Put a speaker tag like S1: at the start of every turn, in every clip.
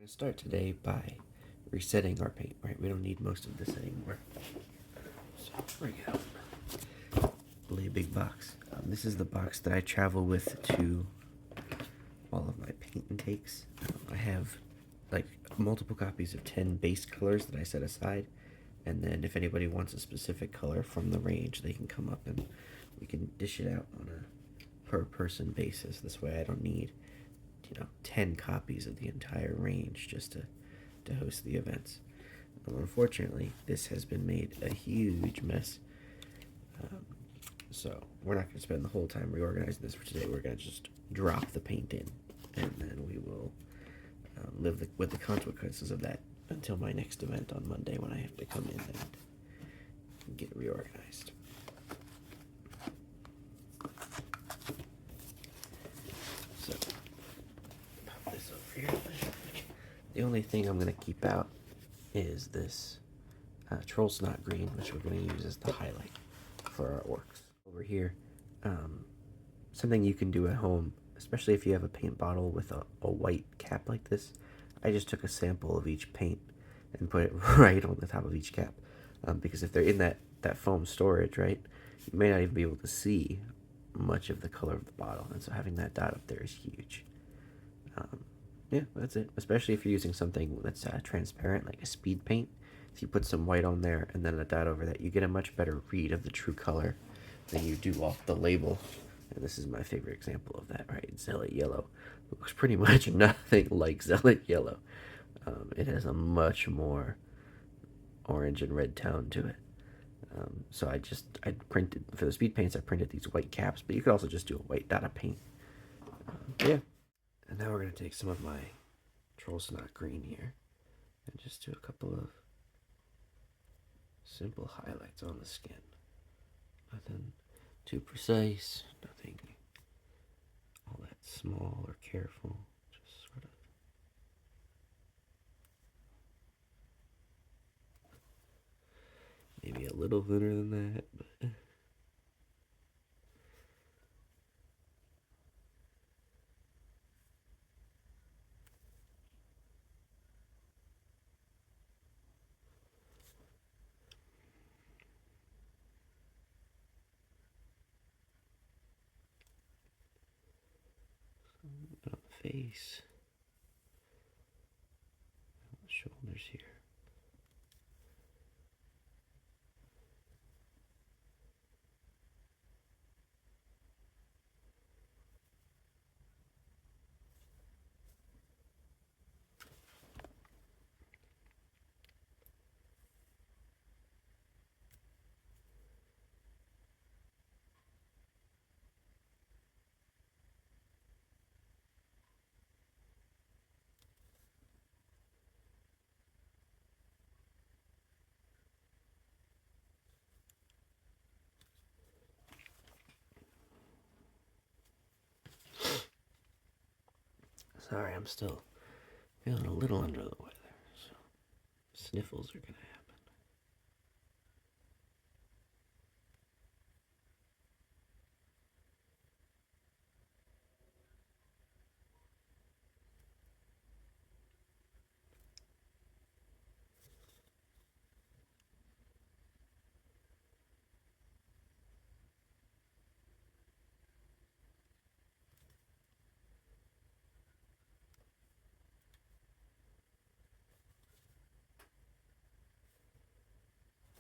S1: to start today by resetting our paint, right? We don't need most of this anymore. So bring it out. Really big box. This is the box that I travel with to all of my paint intakes. I have like multiple copies of 10 base colors that I set aside, and then if anybody wants a specific color from the range, they can come up and we can dish it out on a per person basis. This way I don't need 10 copies of the entire range just to host the events. Unfortunately, this has been made a huge mess. So we're not going to spend the whole time reorganizing this for today. We're going to just drop the paint in, and then we will live with the consequences of that until my next event on Monday, when I have to come in and get reorganized. So pop this over here. The only thing I'm going to keep out is this troll snot green, which we're going to use as the highlight for our orcs. Over here, something you can do at home, especially if you have a paint bottle with a white cap like this. I just took a sample of each paint and put it right on the top of each cap, because if they're in that foam storage, right, you may not even be able to see much of the color of the bottle, and so having that dot up there is huge. Yeah, that's it. Especially if you're using something that's transparent, like a speed paint. If you put some white on there and then a dot over that, you get a much better read of the true color than you do off the label. And this is my favorite example of that, right? Zealot Yellow. It looks pretty much nothing like Zealot Yellow. It has a much more orange and red tone to it. So I printed, for the speed paints, I printed these white caps, but you could also just do a white dot of paint. Yeah. And now we're going to take some of my troll snot green here and just do a couple of simple highlights on the skin. Nothing too precise, nothing all that small or careful, just sort of. Maybe a little thinner than that, but on the face, on the shoulders here. Sorry, I'm still feeling a little under the weather, so sniffles are going to happen.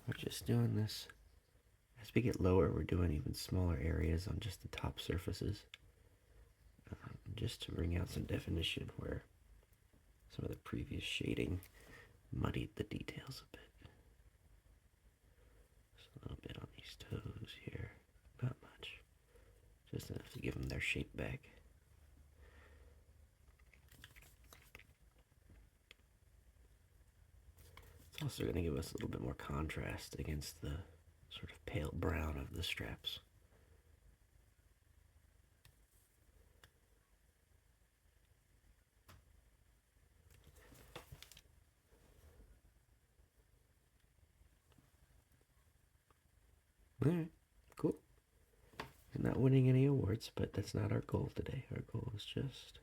S1: We're just doing this. As we get lower, we're doing even smaller areas on just the top surfaces, just to bring out some definition where some of the previous shading muddied the details a bit. Just a little bit on these toes here, not much, just enough to give them their shape back. It's also going to give us a little bit more contrast against the sort of pale brown of the straps. Alright, cool. We're not winning any awards, but that's not our goal today. Our goal is just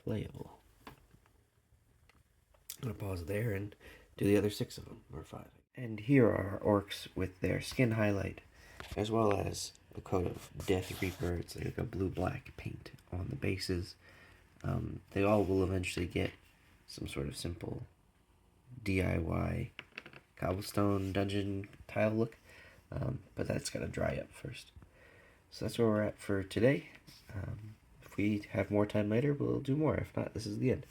S1: playable. I'm going to pause there and do the other 6 of them, or 5. And here are our orcs with their skin highlight, as well as a coat of Death Reaper. It's like a blue-black paint on the bases. They all will eventually get some sort of simple DIY cobblestone dungeon tile look, but that's got to dry up first. So that's where we're at for today. If we have more time later, we'll do more. If not, this is the end.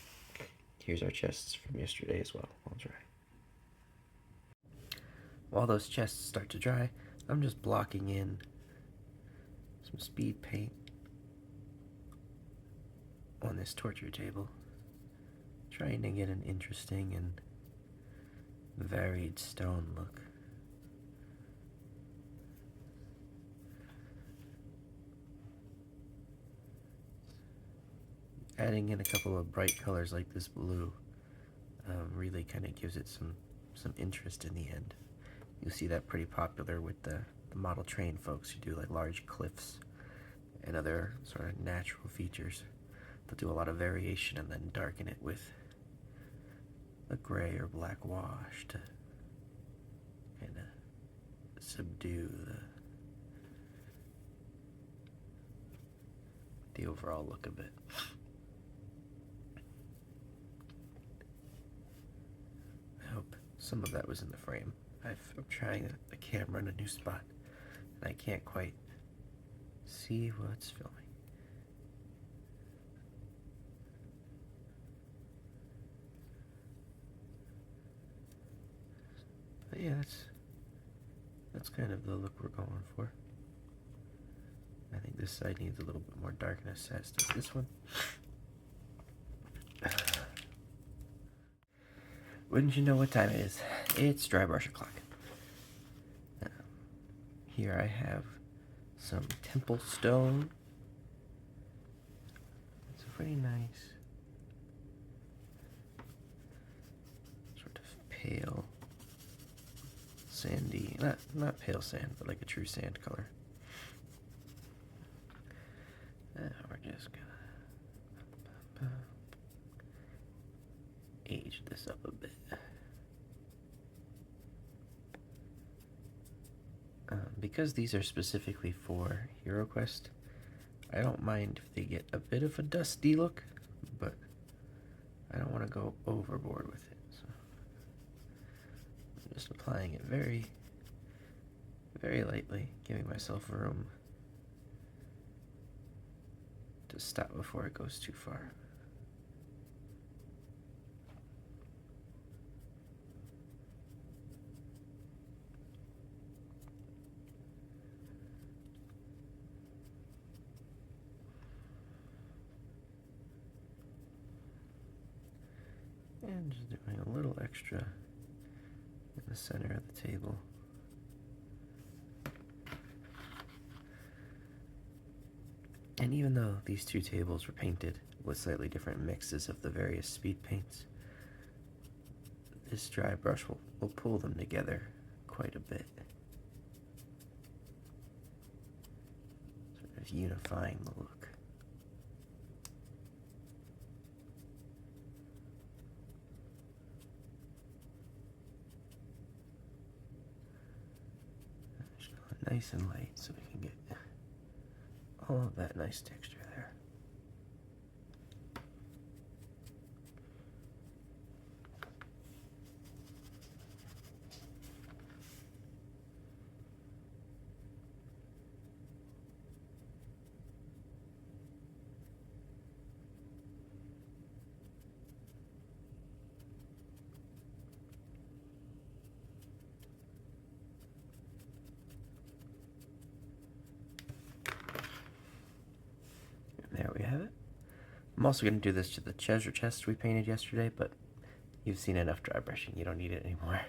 S1: Here's our chests from yesterday as well. I'll dry. While those chests start to dry, I'm just blocking in some speed paint on this torture table, trying to get an interesting and varied stone look. Adding in a couple of bright colors like this blue really kind of gives it some interest in the end. You'll see that pretty popular with the model train folks who do like large cliffs and other sort of natural features. They'll do a lot of variation and then darken it with a gray or black wash to kind of subdue the overall look of it. I hope some of that was in the frame. I'm trying the camera in a new spot, and I can't quite see what's filming. But yeah, that's kind of the look we're going for. I think this side needs a little bit more darkness, as does this one. Wouldn't you know what time it is? It's dry brush o'clock. Here I have some temple stone. It's a very nice, sort of pale, sandy, not pale sand, but like a true sand color. We're just gonna age this up a bit. Because these are specifically for Heroquest, I don't mind if they get a bit of a dusty look, but I don't want to go overboard with it. So I'm just applying it very, very lightly, giving myself room to stop before it goes too far. And just doing a little extra in the center of the table. And even though these two tables were painted with slightly different mixes of the various speed paints, this dry brush will pull them together quite a bit. Sort of unifying the look. Nice and light so we can get all of that nice texture there. There we have it. I'm also going to do this to the treasure chest we painted yesterday, but you've seen enough dry brushing. You don't need it anymore.